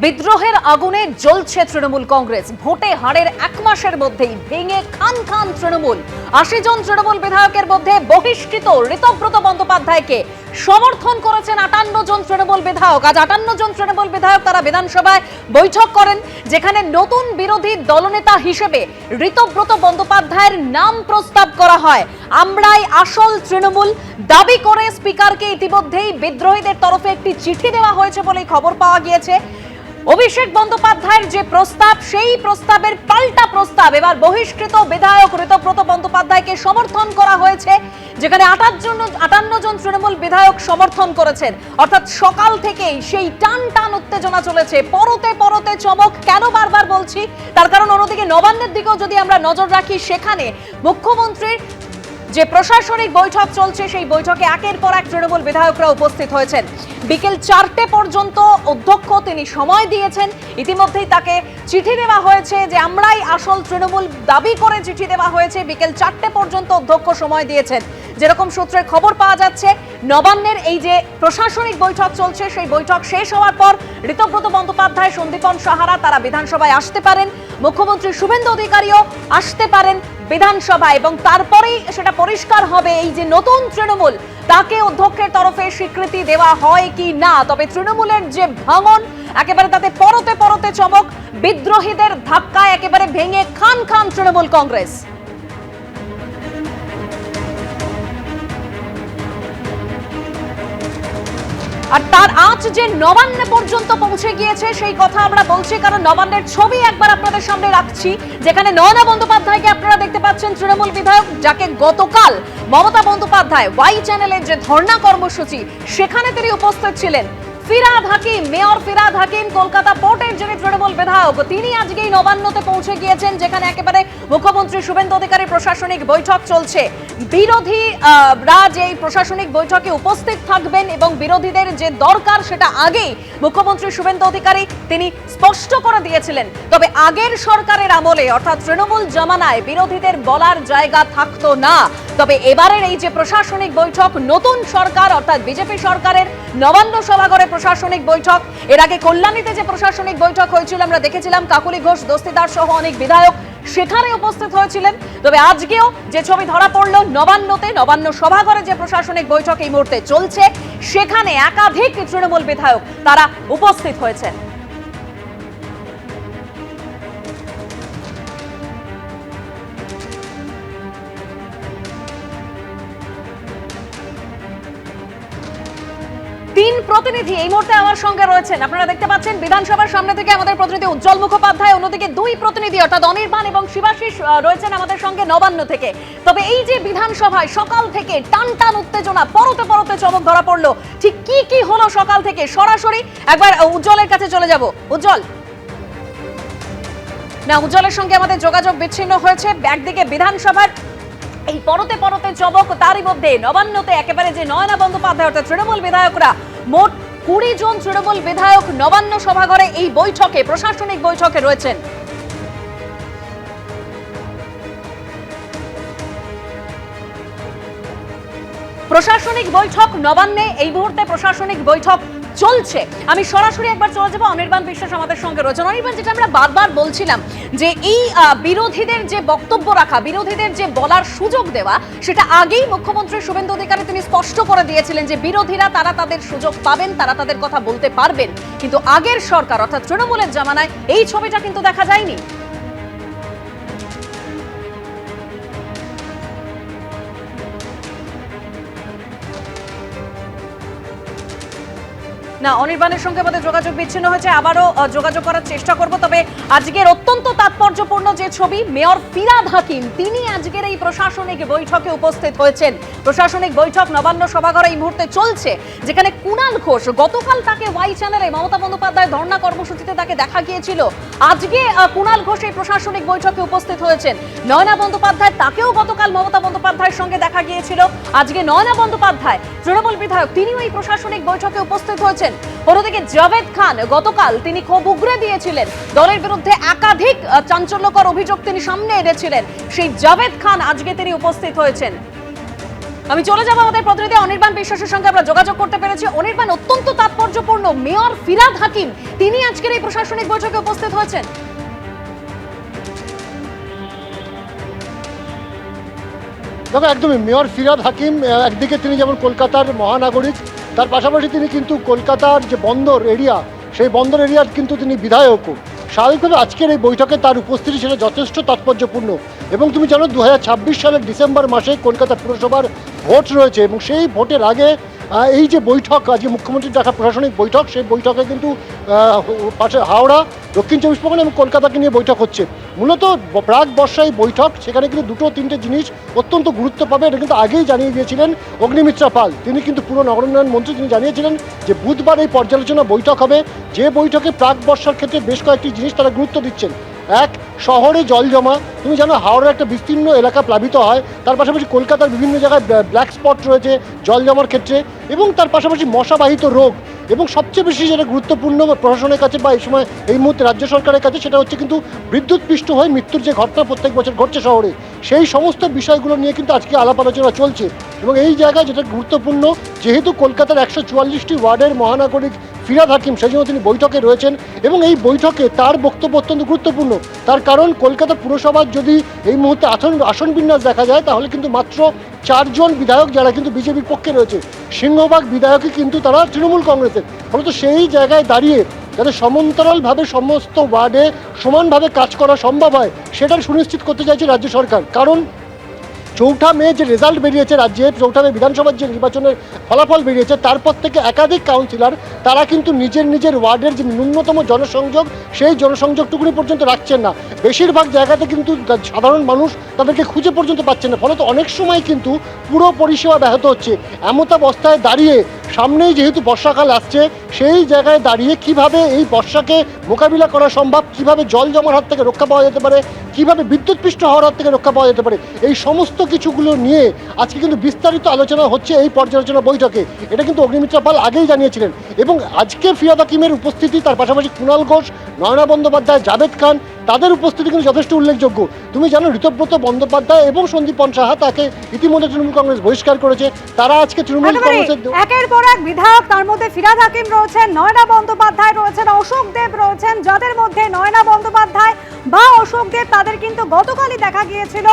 বিদ্রোহের আগুনে জ্বলছে তৃণমূল কংগ্রেস। ভোটে হারের এক মাসের মধ্যেই ভেঙে খান খান তৃণমূল। ৮০ জন তৃণমূল বিধায়কের মধ্যে বহিষ্কৃত ঋতব্রত বন্দ্যোপাধ্যায়কে সমর্থন করেছেন ৫৮ জন তৃণমূল বিধায়ক। আজ ৫৮ জন তৃণমূল বিধায়ক তারা বিধানসভায় বৈঠক করেন, যেখানে নতুন বিরোধী দলনেতা হিসেবে ঋতব্রত বন্দ্যোপাধ্যায়ের নাম প্রস্তাব করা হয়। আমরাই আসল তৃণমূল দাবি করে স্পিকারকে ইতিমধ্যেই বিদ্রোহীদের তরফে একটি চিঠি দেওয়া হয়েছে বলেই খবর পাওয়া গিয়েছে। অভিষেক বন্দ্যোপাধ্যায়ের যে প্রস্তাব, সেই প্রস্তাবের পাল্টা প্রস্তাব এবার বহিষ্কৃত বিধায়ক ঋতব্রত বন্দ্যোপাধ্যায়কে সমর্থন করা হয়েছে, যেখানে ৫৮ জন তৃণমূল বিধায়ক সমর্থন করেছেন। অর্থাৎ সকাল থেকেই সেই টান টান উত্তেজনা চলেছে, পরতে পরতে চমক। কেন বারবার বলছি, তার কারণ অন্যদিকে নবান্নের দিকেও যদি আমরা নজর রাখি, সেখানে মুখ্যমন্ত্রীর যে প্রশাসনিক বৈঠক চলছে, সেই বৈঠকে একের পর এক তৃণমূল বিধায়করা উপস্থিত হয়েছেন। বিকেল ৪টে পর্যন্ত অধ্যক্ষ তিনি সময় দিয়েছেন। ইতিমধ্যেই তাকে চিঠি দেওয়া হয়েছে যে আমরাই আসল তৃণমূল দাবি করে চিঠি দেওয়া হয়েছে। বিকেল ৪টে পর্যন্ত অধ্যক্ষ সময় দিয়েছেন। যেরকম সূত্রের খবর পাওয়া যাচ্ছে, নবান্নের এই যে প্রশাসনিক বৈঠক চলছে, সেই বৈঠক শেষ হওয়ার পর ঋতব্রত বন্দ্যোপাধ্যায়, সন্দীপন সাহারা তারা বিধানসভায় আসতে পারেন। মুখ্যমন্ত্রী শুভেন্দু অধিকারীও আসতে পারেন বিধানসভায়, এবং তারপরেই সেটা পরিষ্কার হবে এই যে নতুন তৃণমূল, তাকে অধ্যক্ষের তরফে স্বীকৃতি দেওয়া হয় কি না। তবে তৃণমূলের যে ভাঙন, একেবারে তাতে পরতে পরতে চমক। বিদ্রোহীদের ধাক্কায় একেবারে ভেঙে খান খান তৃণমূল কংগ্রেস। আর তার আজ যে নবান্ন পর্যন্ত পৌঁছে গিয়েছে, সেই কথা আমরা বলছি কারণ নবান্নের ছবি একবার আপনাদের সামনে রাখছি, যেখানে নয়না বন্দ্যোপাধ্যায়কে আপনারা দেখতে পাচ্ছেন, তৃণমূল বিধায়ক, যাকে গতকাল মমতা বন্দ্যোপাধ্যায় ওয়াই চ্যানেলের যে ধর্ণা কর্মসূচি, সেখানে তিনি উপস্থিত ছিলেন। ফিরহাদ হাকিম, মেয়র ফিরহাদ হাকিম, কলকাতা পোর্টের যিনি তৃণমূল বিধায়ক, তিনি আজকেই নবান্নতে পৌঁছে গিয়েছেন, যেখানে একেবারে মুখ্যমন্ত্রী শুভেন্দু অধিকারীর প্রশাসনিক বৈঠক চলছে। বিরোধীরা যে এই প্রশাসনিক বৈঠকে উপস্থিত থাকবেন এবং বিরোধীদের যে দরকার, সেটা আগেই মুখ্যমন্ত্রী শুভেন্দু অধিকারী তিনি স্পষ্ট করে দিয়েছিলেন। তবে আগের সরকারের আমলে, অর্থাৎ তৃণমূল জমানায়, বিরোধীদের বলার জায়গা থাকতো না। তবে এবারের এই যে প্রশাসনিক বৈঠক, নতুন সরকার অর্থাৎ বিজেপি সরকারের নবান্ন সভাঘরে প্রশাসনিক বৈঠক। এর আগে কল্যাণীতে যে প্রশাসনিক বৈঠক হয়েছিল, আমরা দেখেছিলাম কাকুলি ঘোষ দস্তিদার সহ অনেক বিধায়ক সেখানে উপস্থিত হয়েছিলেন। তবে আজকেও যে ছবি ধরা পড়ল, নবান্নতে, নবান্ন সভাঘরে যে প্রশাসনিক বৈঠক এই মুহূর্তে চলছে, সেখানে একাধিক তৃণমূল বিধায়ক তারা উপস্থিত হয়েছেন। তিন প্রতিনিধি এই মুহূর্তে আমার সঙ্গে রয়েছেন, আপনারা দেখতে পাচ্ছেন বিধানসভার সামনে থেকে আমাদের প্রতিনিধি উজ্জ্বল মুখোপাধ্যায়, অন্যদিকে দুই প্রতিনিধি অর্থাৎ অনির্বাণ এবং শিবাশিস রয়েছেন আমাদের সঙ্গে নবান্ন থেকে। তবে এই যে বিধানসভায় সকাল থেকে টান টান উত্তেজনা, পরতে পরতে চমক ধরা পড়লো, ঠিক কি কি হলো সকাল থেকে, সরাসরি একবার উজ্জ্বলের কাছে চলে যাব। উজ্জ্বল, না, উজ্জ্বলের সঙ্গে আমাদের যোগাযোগ বিচ্ছিন্ন হয়েছে। একদিকে বিধানসভার এই পরতে পরতে চমক, তারই মধ্যে নবান্নতে একেবারে যে নয়না বন্দ্যোপাধ্যায় অর্থাৎ তৃণমূল বিধায়করা, মোট ২০ জন তৃণমূল বিধায়ক নবান্ন সভাঘরে এই বৈঠকে, প্রশাসনিক বৈঠকে রয়েছেন। প্রশাসনিক বৈঠক নবান্নে, এই মুহূর্তে প্রশাসনিক বৈঠক চলছে। আমি সরাসরি একবার চলে যাবো, অনির্বাণ বিশ্বাস আমাদের সঙ্গে রয়েছেন। অনির্বাণ, যেটা আমরা বারবার বলছিলাম যে এই বিরোধীদের যে বক্তব্য রাখা, বিরোধীদের যে বলার সুযোগ দেওয়া, সেটা আগেই মুখ্যমন্ত্রী শুভেন্দু অধিকারী তিনি স্পষ্ট করে দিয়েছিলেন যে বিরোধীরা তারা তাদের সুযোগ পাবেন, তারা তাদের কথা বলতে পারবেন। কিন্তু আগের সরকার অর্থাৎ তৃণমূলের জামানায় এই ছবিটা কিন্তু দেখা যায়নি। না, অনির্বাণের সঙ্গে আমাদের যোগাযোগ বিচ্ছিন্ন হয়েছে, আবারও যোগাযোগ করার চেষ্টা করব। তবে আজকের অত্যন্ত তাৎপর্যপূর্ণ যে ছবি, মেয়র ফিরহাদ হাকিম তিনি আজকের এই প্রশাসনিক বৈঠকে উপস্থিত হয়েছেন। প্রশাসনিক বৈঠক নবান্ন সভাঘরে এই মুহূর্তে চলছে, যেখানে কুণাল ঘোষ, গতকাল তাকে ওয়াই চ্যানেলে মমতা বন্দ্যোপাধ্যায় ধর্ণা কর্মসূচিতে তাকে দেখা গিয়েছিল। আজকে কুণাল ঘোষ এই প্রশাসনিক বৈঠকে উপস্থিত হয়েছেন। নয়না বন্দ্যোপাধ্যায়, তাকেও গতকাল মমতা বন্দ্যোপাধ্যায়ের সঙ্গে দেখা গিয়েছিল। আজকে নয়না বন্দ্যোপাধ্যায়, তৃণমূল বিধায়ক, তিনিও এই প্রশাসনিক বৈঠকে উপস্থিত হয়েছেন। অন্যদিকে জাভেদ খান, গতকাল তিনি ক্ষোভ উগরে দিয়েছিলেন, দলের বিরুদ্ধে একাধিক চাঞ্চল্যকর অভিযোগ তিনি সামনে এনেছিলেন। সেই জাভেদ খান আজকে তিনি উপস্থিত হয়েছেন। আমি চলে যাব আমাদের প্রতিনিধি অনির্বাণ বিশ্বাসের সঙ্গে, আমরা যোগাযোগ করতে পেরেছি। অনির্বাণ, অত্যন্ত তাৎপর্যপূর্ণ, মেয়র ফিরহাদ হাকিম তিনি আজকের এই প্রশাসনিক বৈঠকে উপস্থিত হয়েছেন। দেখো, একদমই মেয়র ফিরহাদ হাকিম একদিকে তিনি যেমন কলকাতার মহানাগরিক, তার পাশাপাশি তিনি কিন্তু কলকাতার যে বন্দর এরিয়া, সেই বন্দর এরিয়ার কিন্তু তিনি বিধায়কও। স্বাভাবিকভাবে আজকের এই বৈঠকে তার উপস্থিতি সেটা যথেষ্ট তাৎপর্যপূর্ণ। এবং তুমি জানো 2026 সালের ডিসেম্বর মাসে কলকাতা পুরসভার ভোট রয়েছে, এবং সেই ভোটের আগে এই যে বৈঠক, আজকে মুখ্যমন্ত্রীর ডাকা প্রশাসনিক বৈঠক, সেই বৈঠকে কিন্তু পাশে হাওড়া, দক্ষিণ 24 পরগনা এবং কলকাতাকে নিয়ে বৈঠক হচ্ছে। মূলত প্রাক বর্ষায় বৈঠক, সেখানে কিন্তু দুটো তিনটে জিনিস অত্যন্ত গুরুত্ব পাবে, এটা কিন্তু আগেই জানিয়ে দিয়েছিলেন অগ্নিমিত্রা পাল। তিনি কিন্তু পুরো নগরোন্নয়ন মন্ত্রী, তিনি জানিয়েছিলেন যে বুধবার এই পর্যালোচনা বৈঠক হবে, যে বৈঠকে প্রাক বর্ষার ক্ষেত্রে বেশ কয়েকটি জিনিস তারা গুরুত্ব দিচ্ছেন। এক, শহরে জল জমা। তুমি জানো হাওড়ার একটা বিস্তীর্ণ এলাকা প্লাবিত হয়, তার পাশাপাশি কলকাতার বিভিন্ন জায়গায় ব্ল্যাক স্পট রয়েছে জল জমার ক্ষেত্রে, এবং তার পাশাপাশি মশাবাহিত রোগ। এবং সবচেয়ে বেশি যেটা গুরুত্বপূর্ণ প্রশাসনের কাছে বা এই সময় এই মুহূর্তে রাজ্য সরকারের কাছে, সেটা হচ্ছে কিন্তু বিদ্যুৎপৃষ্ট হয়ে মৃত্যুর যে ঘটনা প্রত্যেক বছর ঘটছে শহরে, সেই সমস্ত বিষয়গুলো নিয়ে কিন্তু আজকে আলাপ আলোচনা চলছে। এবং এই জায়গায় যেটা গুরুত্বপূর্ণ, যেহেতু কলকাতার 144টি ওয়ার্ডের মহানাগরিক ফিরহাদ হাকিম, সেই জন্য তিনি বৈঠকে রয়েছেন। এবং এই বৈঠকে তার বক্তব্য অত্যন্ত গুরুত্বপূর্ণ, তার কারণ কলকাতা পুরসভার যদি এই মুহূর্তে আসন বিন্যাস দেখা যায়, তাহলে কিন্তু মাত্র 4 জন বিধায়ক যারা কিন্তু বিজেপির পক্ষে রয়েছে, সিংহভাগ বিধায়কই কিন্তু তারা তৃণমূল কংগ্রেসের। ফলত সেই জায়গায় দাঁড়িয়ে যাতে সমান্তরালভাবে সমস্ত ওয়ার্ডে সমানভাবে কাজ করা সম্ভব হয়, সেটার সুনিশ্চিত করতে চাইছে রাজ্য সরকার। কারণ 4 মে যে রেজাল্ট বেরিয়েছে রাজ্যে, 4 মে বিধানসভার যে নির্বাচনের ফলাফল বেরিয়েছে, তারপর থেকে একাধিক কাউন্সিলর তারা কিন্তু নিজের ওয়ার্ডের যে ন্যূনতম জনসংযোগ, সেই জনসংযোগটুকুনি পর্যন্ত রাখছেন না। বেশিরভাগ জায়গাতে কিন্তু সাধারণ মানুষ তাদেরকে খুঁজে পর্যন্ত পাচ্ছেন না, ফলত অনেক সময় কিন্তু পুরো পরিষেবা ব্যাহত হচ্ছে। এমতাবস্থায় দাঁড়িয়ে সামনেই যেহেতু বর্ষাকাল আসছে, সেই জায়গায় দাঁড়িয়ে কিভাবে এই বর্ষাকে মোকাবিলা করা সম্ভব, কিভাবে জল জমার হাত থেকে রক্ষা পাওয়া যেতে পারে, কিভাবে বিদ্যুৎপৃষ্ট হওয়ার হাত থেকে রক্ষা পাওয়া যেতে পারে, এই সমস্ত কিছুগুলো নিয়ে আজকে কিন্তু বিস্তারিত আলোচনা হচ্ছে এই পর্যালোচনা বৈঠকে। এটা কিন্তু অগ্নিমিত্রা পাল আগেই জানিয়েছিলেন। এবং আজকে ফিরহাদ হাকিমের উপস্থিতি, তার পাশাপাশি কুণাল ঘোষ, নয়না বন্দ্যোপাধ্যায়, জাভেদ খান, তাদের উপস্থিতি কিন্তু যথেষ্ট উল্লেখযোগ্য। তুমি জানো ঋতব্রত বন্দ্যোপাধ্যায় এবং সন্দীপন সাহা তাকে ইতিমধ্যে তৃণমূল কংগ্রেস বহিষ্কার করেছে। তারা আজকে তৃণমূল কংগ্রেসের একের পর এক বিধায়ক, তার মধ্যে ফিরহাদ হাকিম রয়েছেন, নয়না বন্দ্যোপাধ্যায় রয়েছেন, অশোক দেব রয়েছেন, যাদের মধ্যে নয়না বন্দ্যোপাধ্যায় বা অশোক দেব, তাদের কিন্তু গতকালই দেখা গিয়েছিল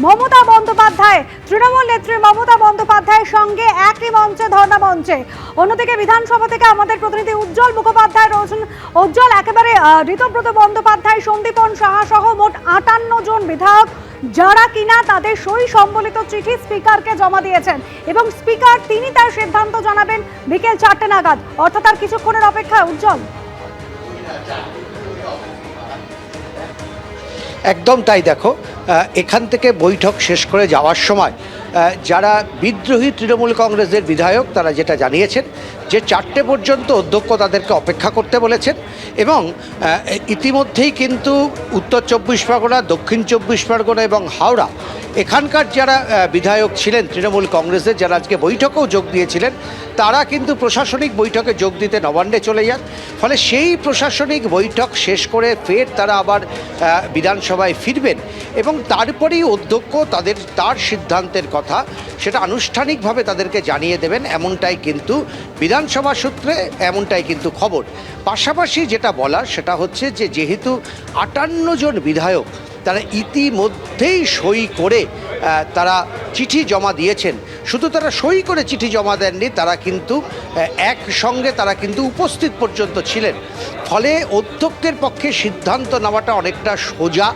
মমতা বন্দ্যোপাধ্যায়, তৃণমূল নেত্রী মমতা বন্দ্যোপাধ্যায়ের সঙ্গে একই মঞ্চে, ধর্ণা মঞ্চে। অন্যদিকে বিধানসভা থেকে আমাদের প্রতিনিধি উজ্জ্বল মুখোপাধ্যায় রয়েছেন। উজ্জ্বল, একেবারে ঋতব্রত বন্দ্যোপাধ্যায়, সন্দীপন সাহা সহ মোট 58 জন বিধায়ক যারা কিনা তাদের সই সম্বলিত চিঠি স্পিকারকে জমা দিয়েছেন, এবং স্পিকার তিনি তার সিদ্ধান্ত জানাবেন বিকেল 4টে নাগাদ, অর্থাৎ আর কিছুক্ষণের অপেক্ষা। উজ্জ্বল, একদম তাই। দেখো, এখান থেকে বৈঠক শেষ করে যাওয়ার সময় যারা বিদ্রোহী তৃণমূল কংগ্রেসের বিধায়ক, তারা যেটা জানিয়েছেন যে 4টে পর্যন্ত অধ্যক্ষ তাদেরকে অপেক্ষা করতে বলেছেন। এবং ইতিমধ্যেই কিন্তু উত্তর 24 পরগনা, দক্ষিণ 24 পরগনা এবং হাওড়া, এখানকার যারা বিধায়ক ছিলেন তৃণমূল কংগ্রেসের, যারা আজকে বৈঠকেও যোগ দিয়েছিলেন, তারা কিন্তু প্রশাসনিক বৈঠকে যোগ দিতে নবান্নে চলে যান। ফলে সেই প্রশাসনিক বৈঠক শেষ করে ফের তারা আবার বিধানসভায় ফিরবেন, এবং তারপরেই অধ্যক্ষ তার সিদ্ধান্তের কথা সেটা আনুষ্ঠানিকভাবে তাদেরকে জানিয়ে দেবেন, এমনটাই কিন্তু বিধানসভা সূত্রে এমনটাই কিন্তু খবর। পাশাপাশি যেটা বলার সেটা হচ্ছে যে যেহেতু 58 জন বিধায়ক তারা ইতিমধ্যেই সই করে তারা চিঠি জমা দিয়েছেন, শুধু তারা সই করে চিঠি জমা দেননি, তারা কিন্তু একসঙ্গে তারা কিন্তু উপস্থিত পর্যন্ত ছিলেন। ফলে অধ্যক্ষের পক্ষে সিদ্ধান্ত নেওয়াটা অনেকটা সোজা,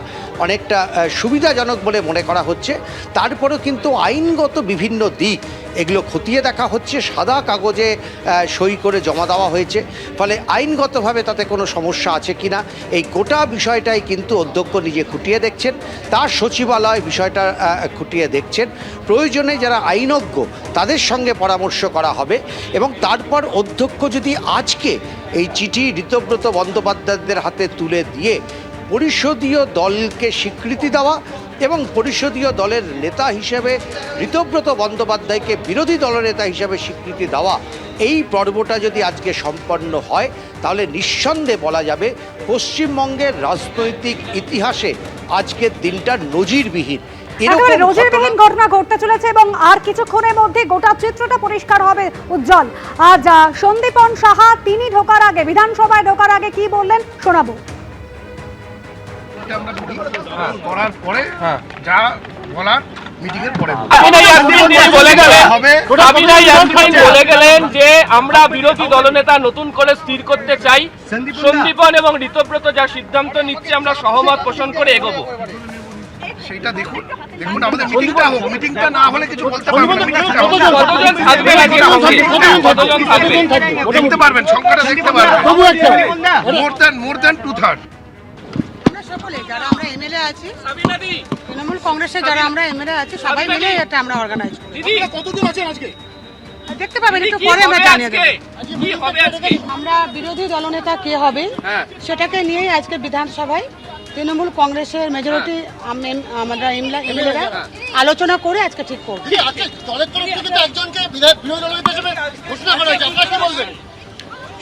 অনেকটা সুবিধাজনক বলে মনে করা হচ্ছে। তারপরেও কিন্তু আইনগত বিভিন্ন দিক এগুলো খতিয়ে দেখা হচ্ছে, সাদা কাগজে সই করে জমা দেওয়া হয়েছে। ফলে আইনগতভাবে তাতে কোনো সমস্যা আছে কি না, এই গোটা বিষয়টাই কিন্তু অধ্যক্ষ নিজে খুঁটিয়ে দেখছেন, তার সচিবালয় বিষয়টা খুঁটিয়ে দেখছেন। প্রয়োজনে যারা আইনজ্ঞ তাদের সঙ্গে পরামর্শ করা হবে, এবং তারপর অধ্যক্ষ যদি আজকে এই চিঠি ঋতব্রত বন্দ্যোপাধ্যায়দের হাতে তুলে দিয়ে পরিষদীয় দলকে স্বীকৃতি দেওয়া এবং পরিষদীয় দলের নেতা হিসেবে ঋতব্রত বন্দ্যোপাধ্যায়কে বিরোধী দলনেতা হিসেবে স্বীকৃতি দেওয়া, এই পর্বটা যদি আজকে সম্পন্ন হয়, তাহলে নিঃসন্দেহে বলা যাবে পশ্চিমবঙ্গের রাজনৈতিক ইতিহাসে আজকের দিনটা নজিরবিহীন। একেবারে নজিরবিহীন ঘটনা ঘটতে চলেছে এবং আর কিছুক্ষণের মধ্যে গোটা চিত্রটা পরিষ্কার হবে উজ্জ্বল। আজ সন্দীপন সাহা তিনি ঢোকার আগে, বিধানসভায় ঢোকার আগে কি বললেন শোনাবো। করার পরে যা বলার মিটিং এর পরে বলে গেলেন যে আমরা বিরোধী দলনেতা নতুন করে স্থির করতে চাই, সন্দীপন এবং ঋতব্রত যা সিদ্ধান্ত নিচ্ছে আমরা সহমত পোষণ করে এগোবো। সেটা দেখুন আমাদের মিটিংটা হোক, মিটিংটা না হলে কিছু বলতে পারবো না। কতজন থাকবে কতজন থাকবে দেখতে পারবেন, সংখ্যাটা দেখতে পারবেন, মোর দ্যান 2/3। সকলে যারা আমরা এমএলএ আছি, তৃণমূল কংগ্রেসের যারা আমরা এমএলএ আছি, সবাই মিলে এটা আমরা অর্গানাইজ করি। কতদিন আছেন আজকে দেখতে পাবেন, একটু পরে আমরা জানিয়ে দেব। কি হবে আজকে? আমরা বিরোধী দলনেতা কে হবে সেটাকে নিয়েই আজকে বিধানসভায় তৃণমূল কংগ্রেসের মেজরিটি আমরা এমএলএরা আলোচনা করে আজকে ঠিক করব।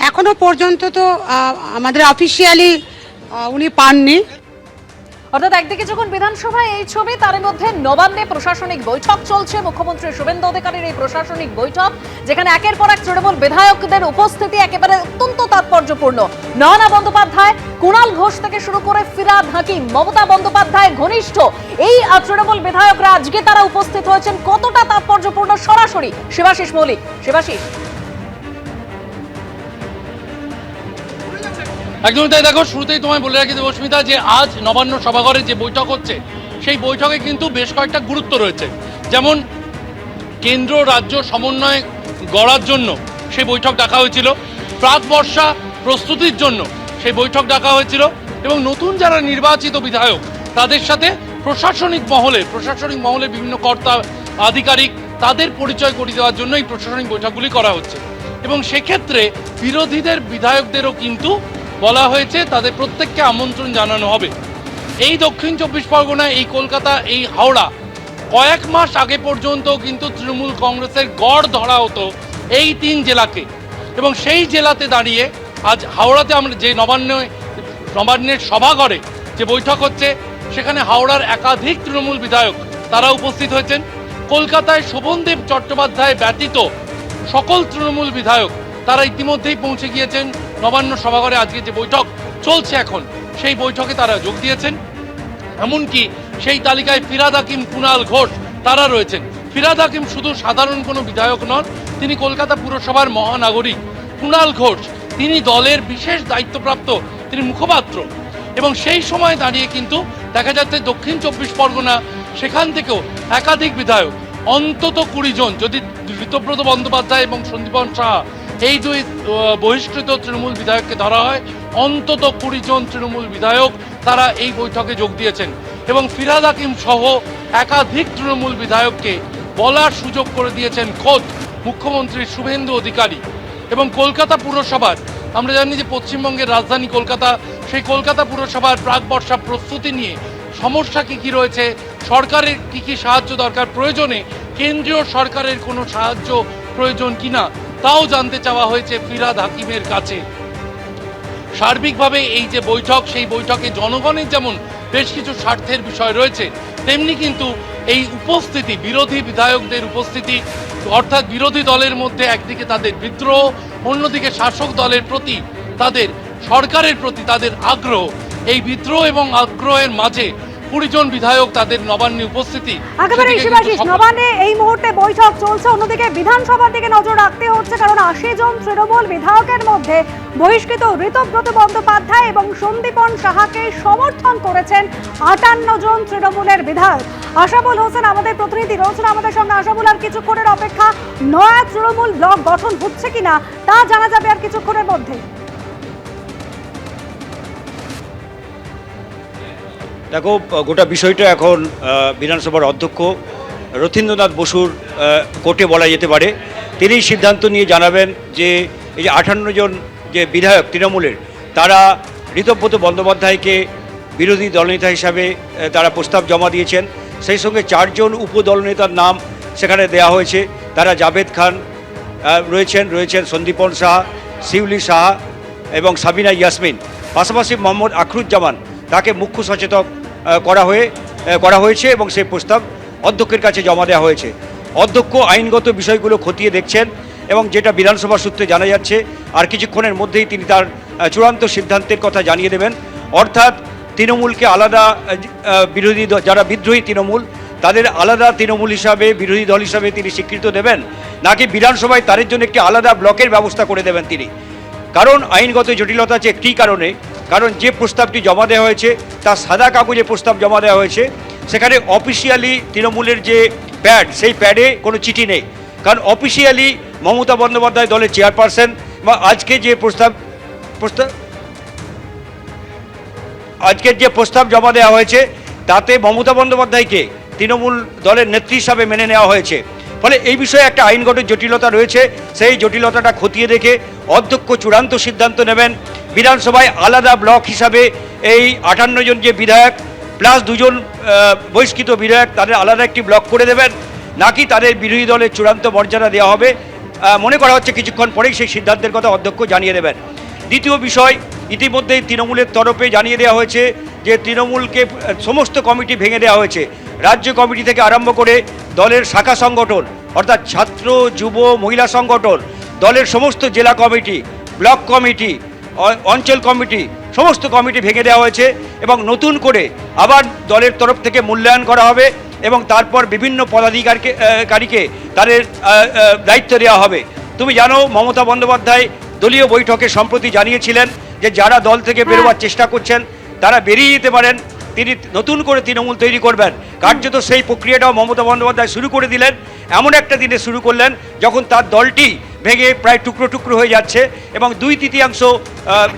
এখনো পর্যন্ত তো আমাদের অফিসিয়ালি উনি পাননি। অর্থাৎ একদিকে যখন বিধানসভায় এই ছবি, তার মধ্যে নবান্নে প্রশাসনিক বৈঠক চলছে, মুখ্যমন্ত্রী শুভেন্দু অধিকারীর এই প্রশাসনিক বৈঠক, যেখানে একের পর এক তৃণমূল বিধায়কদের উপস্থিতি একেবারে অত্যন্ত তাৎপর্যপূর্ণ। নয়না বন্দ্যোপাধ্যায়, কুণাল ঘোষ থেকে শুরু করে ফিরহাদ হাকিম, মমতা বন্দ্যোপাধ্যায় ঘনিষ্ঠ এই তৃণমূল বিধায়করা আজকে তারা উপস্থিত হয়েছেন। কতটা তাৎপর্যপূর্ণ সরাসরি শিবাশিস মৌলিক। শিবাশিস, একদমই তাই। দেখো, শুরুতেই তোমায় বলে রাখি দেবস্মিতা যে আজ নবান্ন সভাঘরে যে বৈঠক হচ্ছে সেই বৈঠকে কিন্তু বেশ কয়েকটা গুরুত্ব রয়েছে। যেমন কেন্দ্র রাজ্য সমন্বয় গড়ার জন্য সেই বৈঠক ডাকা হয়েছিল, প্রাক বর্ষা প্রস্তুতির জন্য সেই বৈঠক ডাকা হয়েছিল এবং নতুন যারা নির্বাচিত বিধায়ক তাদের সাথে প্রশাসনিক মহলে বিভিন্ন কর্তা আধিকারিক তাদের পরিচয় করিয়ে দেওয়ার জন্য এই প্রশাসনিক বৈঠকগুলি করা হচ্ছে। এবং সেক্ষেত্রে বিরোধীদের বিধায়কদেরও কিন্তু বলা হয়েছে তাদের প্রত্যেককে আমন্ত্রণ জানানো হবে। এই দক্ষিণ চব্বিশ পরগনা, এই কলকাতা, এই হাওড়া কয়েক মাস আগে পর্যন্ত কিন্তু তৃণমূল কংগ্রেসের গড় ধরা হতো এই 3 জেলাকে, এবং সেই জেলাতে দাঁড়িয়ে আজ হাওড়াতে আমরা যে নবান্নের সভাঘরে যে বৈঠক হচ্ছে সেখানে হাওড়ার একাধিক তৃণমূল বিধায়ক তারা উপস্থিত হয়েছেন। কলকাতায় শোভনদেব চট্টোপাধ্যায় ব্যতীত সকল তৃণমূল বিধায়ক তারা ইতিমধ্যেই পৌঁছে গিয়েছেন নবান্ন সভাঘরে। আজকে যে বৈঠক চলছে এখন সেই বৈঠকে তারা যোগ দিয়েছেন। এমনকি সেই তালিকায় ফিরহাদ হাকিম, কুণাল ঘোষ তারা রয়েছেন। ফিরহাদ হাকিম শুধু সাধারণ কোনো বিধায়ক নন, তিনি কলকাতা পুরসভার মহানাগরিক। কুণাল ঘোষ তিনি দলের বিশেষ দায়িত্বপ্রাপ্ত তিনি মুখপাত্র। এবং সেই সময় দাঁড়িয়ে কিন্তু দেখা যাচ্ছে দক্ষিণ চব্বিশ পরগনা সেখান থেকেও একাধিক বিধায়ক, অন্তত 20 জন, যদি ঋতব্রত বন্দ্যোপাধ্যায় এবং সন্দীপন সাহা এই 2 বহিষ্কৃত তৃণমূল বিধায়ককে ধরা হয়, অন্তত 20 জন তৃণমূল বিধায়ক তারা এই বৈঠকে যোগ দিয়েছেন। এবং ফিরহাদ হাকিম সহ একাধিক তৃণমূল বিধায়ককে বলার সুযোগ করে দিয়েছেন খোদ মুখ্যমন্ত্রী শুভেন্দু অধিকারী। এবং কলকাতা পুরসভার, আমরা জানি যে পশ্চিমবঙ্গের রাজধানী কলকাতা, সেই কলকাতা পুরসভার প্রাক বর্ষা প্রস্তুতি নিয়ে সমস্যা কী রয়েছে, সরকারের কী সাহায্য দরকার, প্রয়োজনে কেন্দ্রীয় সরকারের কোনো সাহায্য প্রয়োজন কিনা তাও জানতে চাওয়া হয়েছে ফিরহাদ হাকিমের কাছে। সার্বিকভাবে এই যে বৈঠক, সেই বৈঠকে জনগণের যেমন বেশ কিছু স্বার্থের বিষয় রয়েছে, তেমনি কিন্তু এই উপস্থিতি, বিরোধী বিধায়কদের উপস্থিতি, অর্থাৎ বিরোধী দলের মধ্যে একদিকে তাদের বিদ্রোহ, অন্যদিকে শাসক দলের প্রতি তাদের, সরকারের প্রতি তাদের আগ্রহ, এই বিদ্রোহ এবং আগ্রহের মাঝে 20 জন বিধায়ক তাদের নবান্নে উপস্থিতি। একেবারে শিবাশিস, নবান্নে এই মুহূর্তে বৈঠক চলছে, অন্যদিকে বিধানসভার দিকে নজর রাখতে হচ্ছে, কারণ 80 জন তৃণমূল বিধায়কের মধ্যে বহিষ্কৃত ঋতব্রত বন্দ্যোপাধ্যায় এবং সন্দীপন সাহাকে সমর্থন করেছেন 58 জন তৃণমূলের বিধায়ক। আশাবুল হোসেন আমাদের প্রতিনিধি রয়েছেন আমাদের সঙ্গে। আশাবুল, আর কিছুক্ষণের অপেক্ষা, নয়া তৃণমূল ব্লক গঠন হচ্ছে কিনা তা জানা যাবে আর কিছুক্ষণের মধ্যে। দেখো, গোটা বিষয়টা এখন বিধানসভার অধ্যক্ষ রথীন্দ্রনাথ বসুর কোর্টে বলা যেতে পারে। তিনি সিদ্ধান্ত নিয়ে জানাবেন যে এই যে 58 জন যে বিধায়ক তৃণমূলের, তারা ঋতব্রত বন্দ্যোপাধ্যায়কে বিরোধী দলনেতা হিসাবে তারা প্রস্তাব জমা দিয়েছেন। সেই সঙ্গে 4 জন উপদলনেতার নাম সেখানে দেওয়া হয়েছে। তারা জাভেদ খান রয়েছেন সন্দীপন সাহা, শিউলি সাহা এবং সাবিনা ইয়াসমিন। পাশাপাশি মোহাম্মদ আখরুজ্জামান, তাকে মুখ্য সচেতক করা হয়ে করা হয়েছে এবং সেই প্রস্তাব অধ্যক্ষের কাছে জমা দেওয়া হয়েছে। অধ্যক্ষ আইনগত বিষয়গুলো খতিয়ে দেখছেন এবং যেটা বিধানসভা সূত্রে জানা যাচ্ছে আর কিছুক্ষণের মধ্যেই তিনি তার চূড়ান্ত সিদ্ধান্তের কথা জানিয়ে দেবেন। অর্থাৎ তৃণমূলকে আলাদা বিরোধী যারা বিদ্রোহী তৃণমূল তাদের আলাদা তৃণমূল হিসাবে বিরোধী দল হিসাবে তিনি স্বীকৃত দেবেন, নাকি বিধানসভায় তাদের জন্য একটি আলাদা ব্লকের ব্যবস্থা করে দেবেন তিনি। কারণ আইনগত জটিলতা আছে একটি কারণে, কারণ যে প্রস্তাবটি জমা দেওয়া হয়েছে তা সাদা কাগজে প্রস্তাব জমা দেওয়া হয়েছে, সেখানে অফিসিয়ালি তৃণমূলের যে প্যাড সেই প্যাডে কোনো চিঠি নেই। কারণ অফিসিয়ালি মমতা বন্দ্যোপাধ্যায় দলের চেয়ারপারসন বা আজকের যে প্রস্তাব জমা দেওয়া হয়েছে তাতে মমতা বন্দ্যোপাধ্যায়কে তৃণমূল দলের নেত্রী হিসাবে মেনে নেওয়া হয়েছে। ফলে এই বিষয়ে একটা আইনগত জটিলতা রয়েছে, সেই জটিলতাটা খতিয়ে দেখে অধ্যক্ষ চূড়ান্ত সিদ্ধান্ত নেবেন। বিধানসভায় আলাদা ব্লক হিসাবে এই 58 জন যে বিধায়ক প্লাস 2 জন বহিষ্কৃত বিধায়ক তাদের আলাদা একটি ব্লক করে দেবেন, নাকি তাদের বিরোধী দলের চূড়ান্ত মর্যাদা দেওয়া হবে। মনে করা হচ্ছে কিছুক্ষণ পরেই সেই সিদ্ধান্তের কথা অধ্যক্ষ জানিয়ে দেবেন। দ্বিতীয় বিষয়, ইতিমধ্যেই তৃণমূলের তরফে জানিয়ে দেওয়া হয়েছে যে তৃণমূলকে সমস্ত কমিটি ভেঙে দেওয়া হয়েছে, রাজ্য কমিটি থেকে আরম্ভ করে দলের শাখা সংগঠন অর্থাৎ ছাত্র যুব মহিলা সংগঠন, দলের সমস্ত জেলা কমিটি, ব্লক কমিটি, অঞ্চল কমিটি, সমস্ত কমিটি ভেঙে দেওয়া হয়েছে এবং নতুন করে আবার দলের তরফ থেকে মূল্যায়ন করা হবে এবং তারপর বিভিন্ন পদাধিকারীকে তাদের দায়িত্ব দেওয়া হবে। তুমি জানো মমতা বন্দ্যোপাধ্যায় দলীয় বৈঠকে সম্প্রতি জানিয়েছিলেন যে যারা দল থেকে বেরোবার চেষ্টা করছেন তারা বেরিয়ে যেতে পারেন, তিনি নতুন করে তৃণমূল তৈরি করবেন। কার্যত সেই প্রক্রিয়াটাও মমতা বন্দ্যোপাধ্যায় শুরু করে দিলেন। এমন একটা দিনে শুরু করলেন যখন তার দলটি ভেঙে প্রায় টুকরো টুকরো হয়ে যাচ্ছে এবং 2/3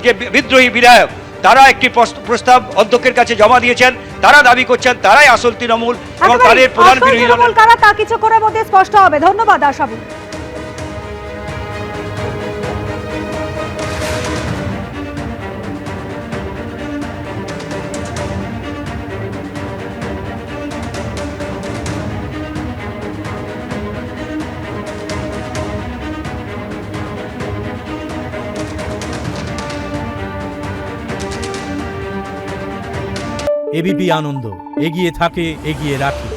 যে বিদ্রোহী বিধায়ক তারা একটি প্রস্তাব অধ্যক্ষের কাছে জমা দিয়েছেন। তারা দাবি করছেন তারাই আসল তৃণমূল এবং তাদের প্রধান বিরোধী দল কারা তা কিছুক্ষণের মধ্যে স্পষ্ট হবে। ধন্যবাদ আশাবু। এবিপি আনন্দ, এগিয়ে থাকে, এগিয়ে রাখে।